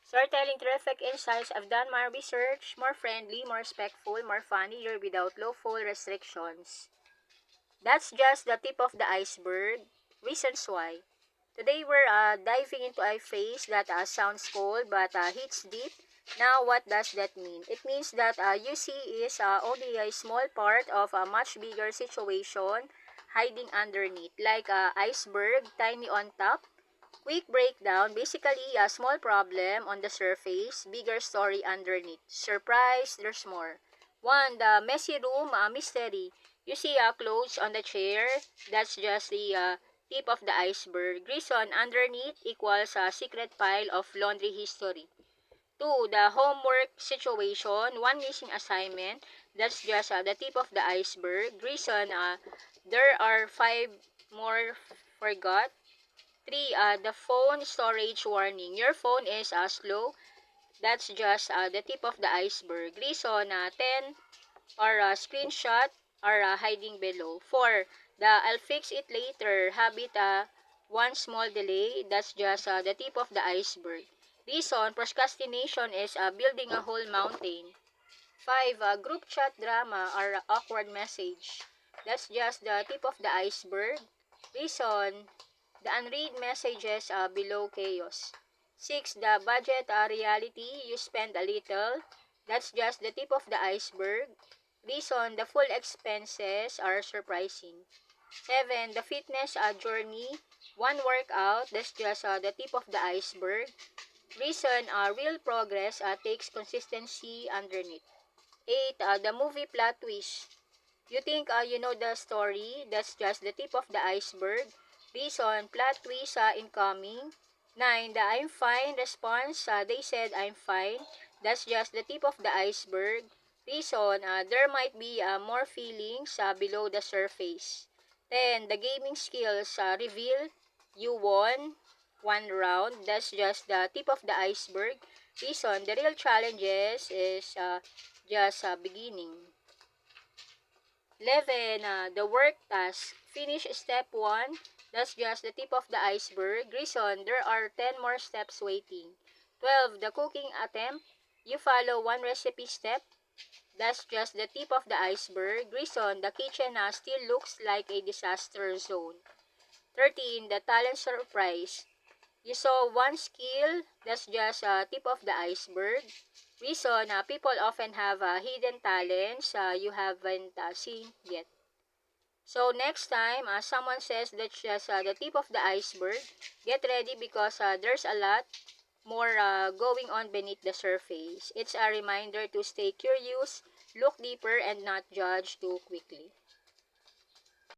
Storytelling Terrific Insights. I've done my research. More friendly, more respectful, more funnier without lawful restrictions. That's just the tip of the iceberg. Reasons why. Today we're diving into a phrase that sounds cold but hits deep. Now, what does that mean? It means that UC is only a small part of a much bigger situation hiding underneath, like iceberg, tiny on top. Quick breakdown, basically a small problem on the surface, bigger story underneath. Surprise, there's more. 1. The messy room mystery. You see clothes on the chair, that's just the tip of the iceberg. Reason underneath equals a secret pile of laundry history. 2. The homework situation, one missing assignment, that's just the tip of the iceberg. Reason there are 5 more forgot. 3. The phone storage warning. Your phone is slow. That's just the tip of the iceberg. Reason 10 or screenshot are hiding below. 4. The I'll fix it later habit. One small delay. That's just the tip of the iceberg. Reason procrastination is building a whole mountain. 5. Group chat drama or awkward message. That's just the tip of the iceberg. Reason the unread messages below chaos. 6. The budget reality. You spend a little. That's just the tip of the iceberg. Reason the full expenses are surprising. 7. The fitness journey. One workout. That's just the tip of the iceberg. Reason real progress takes consistency underneath. 8. The movie plot twist. You think you know the story, that's just the tip of the iceberg. Reason, plot twist incoming. 9. The I'm fine response, they said I'm fine. That's just the tip of the iceberg. Reason, there might be more feelings below the surface. 10. The gaming skills reveal, you won one round. That's just the tip of the iceberg. Reason, the real challenges is just beginning. 11. The work task. Finish step 1. That's just the tip of the iceberg. Reason, there are 10 more steps waiting. 12. The cooking attempt. You follow one recipe step. That's just the tip of the iceberg. Reason, the kitchen still looks like a disaster zone. 13. The talent surprise. You saw one skill, that's just a tip of the iceberg. Reason, people often have hidden talents you haven't seen yet. So next time someone says that's just the tip of the iceberg, get ready because there's a lot more going on beneath the surface. It's a reminder to stay curious, look deeper, and not judge too quickly.